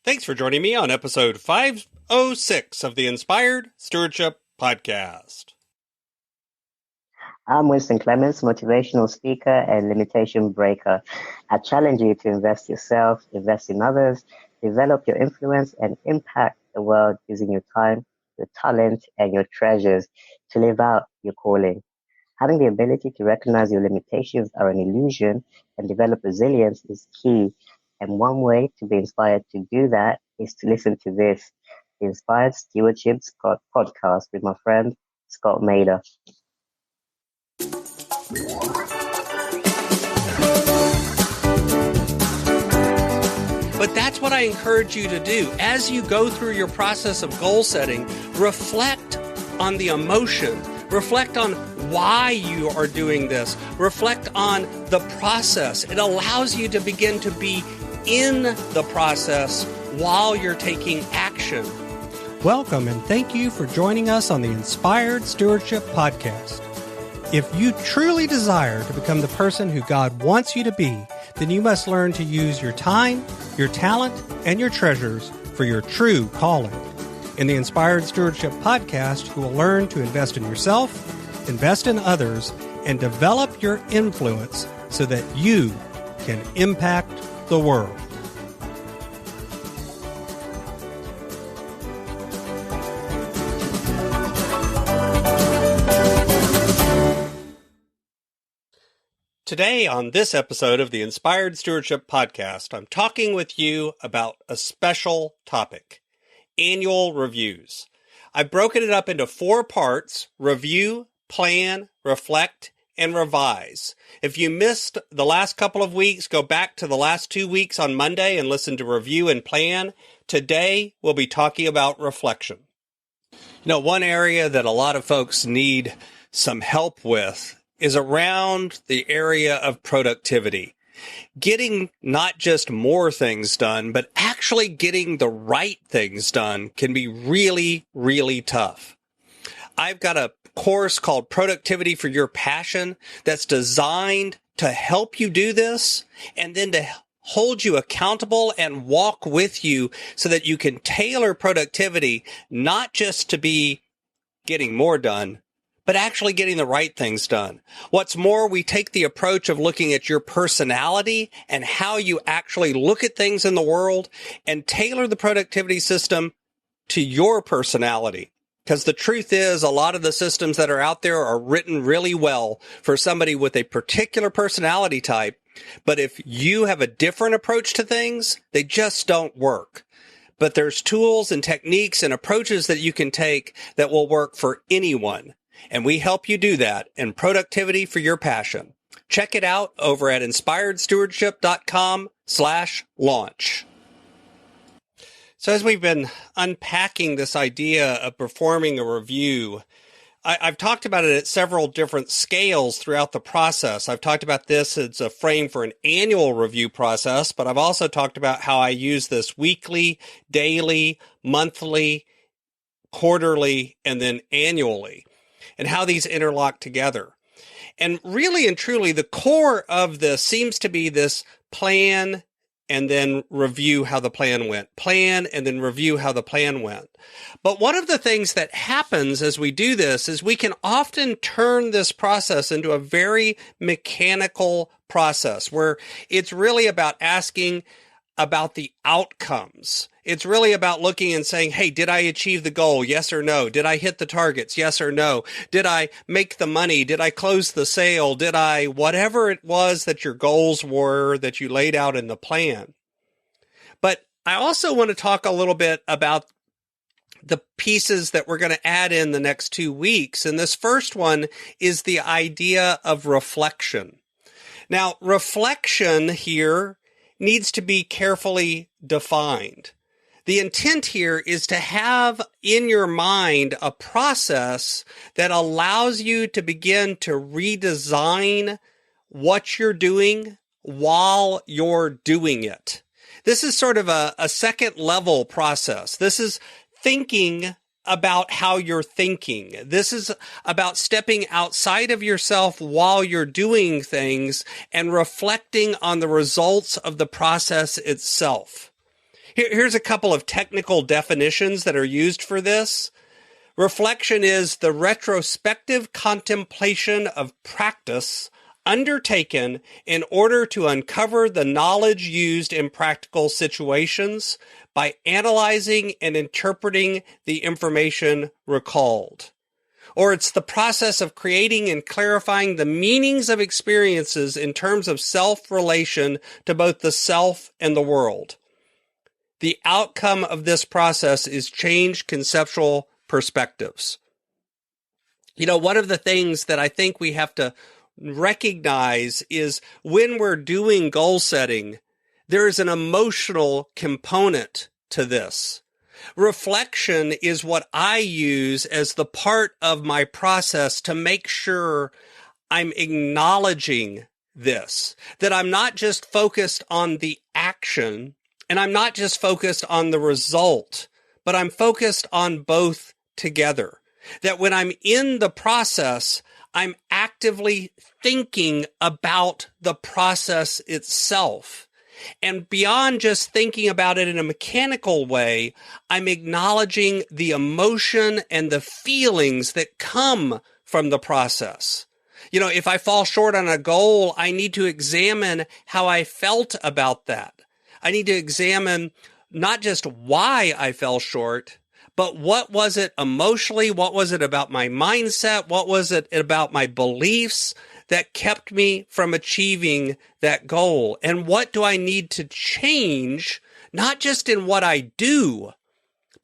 Thanks for joining me on episode 506 of the Inspired Stewardship Podcast. I'm Winston Clements, motivational speaker and limitation breaker. I challenge you to invest yourself, invest in others, develop your influence, and impact the world using your time, your talent, and your treasures to live out your calling. Having the ability to recognize your limitations are an illusion and develop resilience is key. And one way to be inspired to do that is to listen to this, the Inspired Stewardship podcast with my friend, Scott Mader. But that's what I encourage you to do. As you go through your process of goal setting, reflect on the emotion. Reflect on why you are doing this. Reflect on the process. It allows you to begin to be in the process while you're taking action. Welcome and thank you for joining us on the Inspired Stewardship Podcast. If you truly desire to become the person who God wants you to be, then you must learn to use your time, your talent, and your treasures for your true calling. In the Inspired Stewardship Podcast, you will learn to invest in yourself, invest in others, and develop your influence so that you can impact the world. Today, on this episode of the Inspired Stewardship Podcast, I'm talking with you about a special topic: annual reviews. I've broken it up into 4 parts: review, plan, reflect, and revise. If you missed the last couple of weeks, go back to the last 2 weeks on Monday and listen to review and plan. Today, we'll be talking about reflection. You know, one area that a lot of folks need some help with is around the area of productivity. Getting not just more things done, but actually getting the right things done can be really, really tough. I've got a course called Productivity for Your Passion that's designed to help you do this and then to hold you accountable and walk with you so that you can tailor productivity not just to be getting more done, but actually getting the right things done. What's more, we take the approach of looking at your personality and how you actually look at things in the world and tailor the productivity system to your personality. Because the truth is, a lot of the systems that are out there are written really well for somebody with a particular personality type. But if you have a different approach to things, they just don't work. But there's tools and techniques and approaches that you can take that will work for anyone. And we help you do that in Productivity for Your Passion. Check it out over at inspiredstewardship.com/launch. So as we've been unpacking this idea of performing a review, I've talked about it at several different scales throughout the process. I've talked about this as a frame for an annual review process, but I've also talked about how I use this weekly, daily, monthly, quarterly, and then annually, and how these interlock together. And really and truly, the core of this seems to be this plan and then review how the plan went. Plan and then review how the plan went. But one of the things that happens as we do this is we can often turn this process into a very mechanical process where it's really about asking about the outcomes. It's really about looking and saying, hey, did I achieve the goal? Yes or no? Did I hit the targets? Yes or no? Did I make the money? Did I close the sale? Did I, whatever it was that your goals were that you laid out in the plan. But I also want to talk a little bit about the pieces that we're going to add in the next 2 weeks. And this first one is the idea of reflection. Now, reflection here needs to be carefully defined. The intent here is to have in your mind a process that allows you to begin to redesign what you're doing while you're doing it. This is sort of a second level process. This is thinking about how you're thinking. This is about stepping outside of yourself while you're doing things and reflecting on the results of the process itself. Here's a couple of technical definitions that are used for this. Reflection is the retrospective contemplation of practice undertaken in order to uncover the knowledge used in practical situations by analyzing and interpreting the information recalled. Or it's the process of creating and clarifying the meanings of experiences in terms of self-relation to both the self and the world. The outcome of this process is changed conceptual perspectives. One of the things that I think we have to recognize is when we're doing goal setting, there is an emotional component to this. Reflection is what I use as the part of my process to make sure I'm acknowledging this, that I'm not just focused on the action and I'm not just focused on the result, but I'm focused on both together. That when I'm in the process, I'm actively thinking about the process itself. And beyond just thinking about it in a mechanical way, I'm acknowledging the emotion and the feelings that come from the process. If I fall short on a goal, I need to examine how I felt about that. I need to examine not just why I fell short, but what was it emotionally? What was it about my mindset? What was it about my beliefs that kept me from achieving that goal? And what do I need to change, not just in what I do,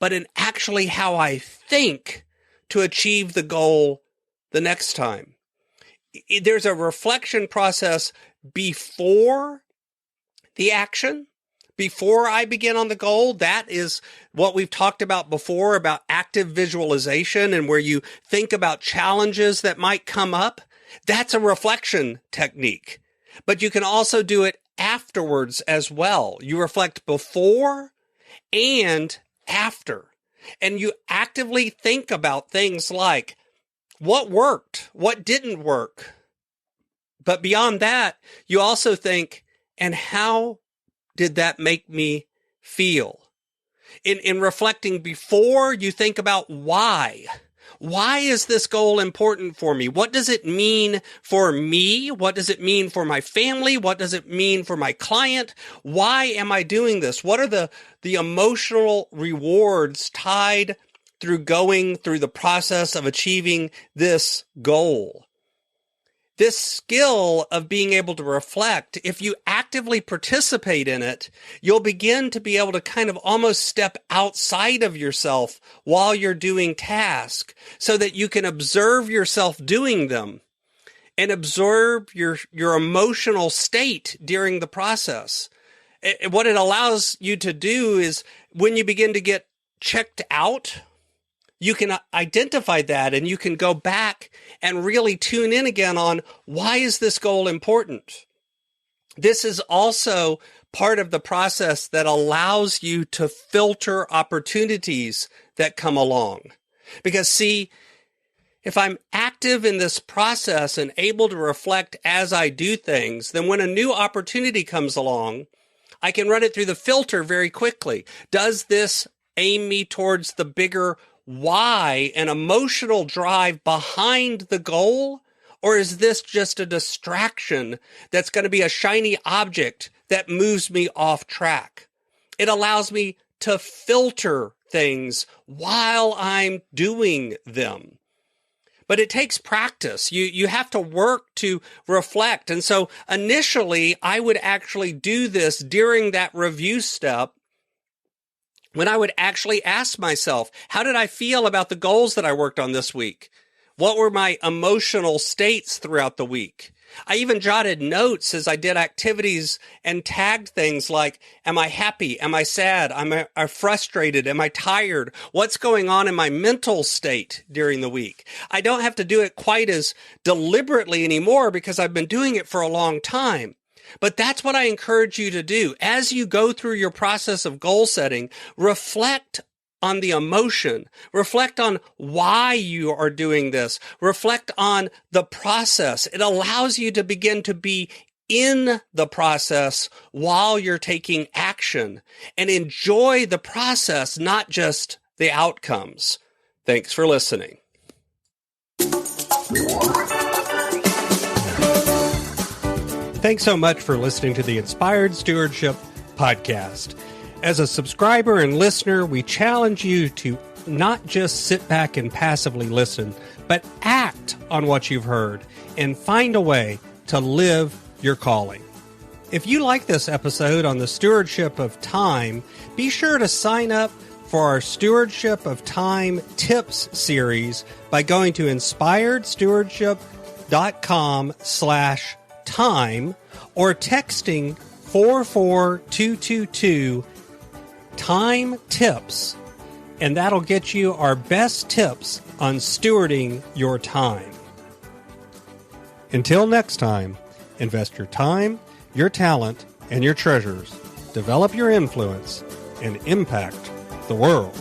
but in actually how I think to achieve the goal the next time? There's a reflection process before the action. Before I begin on the goal. That is what we've talked about before, about active visualization and where you think about challenges that might come up. That's a reflection technique. But you can also do it afterwards as well. You reflect before and after. And you actively think about things like what worked, what didn't work. But beyond that, you also think, and how did that make me feel? In reflecting before, you think about why. Why is this goal important for me? What does it mean for me? What does it mean for my family? What does it mean for my client? Why am I doing this? What are the emotional rewards tied through going through the process of achieving this goal? This skill of being able to reflect, if you actively participate in it, you'll begin to be able to kind of almost step outside of yourself while you're doing tasks so that you can observe yourself doing them and observe your emotional state during the process. What it allows you to do is when you begin to get checked out, you can identify that and you can go back and really tune in again on why is this goal important? This is also part of the process that allows you to filter opportunities that come along. Because see, if I'm active in this process and able to reflect as I do things, then when a new opportunity comes along, I can run it through the filter very quickly. Does this aim me towards the bigger why, an emotional drive behind the goal? Or is this just a distraction that's going to be a shiny object that moves me off track? It allows me to filter things while I'm doing them. But it takes practice. You have to work to reflect. And so initially, I would actually do this during that review step when I would actually ask myself, how did I feel about the goals that I worked on this week? What were my emotional states throughout the week? I even jotted notes as I did activities and tagged things like, am I happy? Am I sad? Am I frustrated? Am I tired? What's going on in my mental state during the week? I don't have to do it quite as deliberately anymore because I've been doing it for a long time. But that's what I encourage you to do. As you go through your process of goal setting, reflect on the emotion, reflect on why you are doing this, reflect on the process. It allows you to begin to be in the process while you're taking action, and enjoy the process, not just the outcomes. Thanks for listening. Thanks so much for listening to the Inspired Stewardship Podcast. As a subscriber and listener, we challenge you to not just sit back and passively listen, but act on what you've heard and find a way to live your calling. If you like this episode on the stewardship of time, be sure to sign up for our Stewardship of Time Tips series by going to inspiredstewardship.com/time or texting 44222 time tips, and that'll get you our best tips on stewarding your time. Until next time, invest your time, your talent, and your treasures. Develop your influence and impact the world.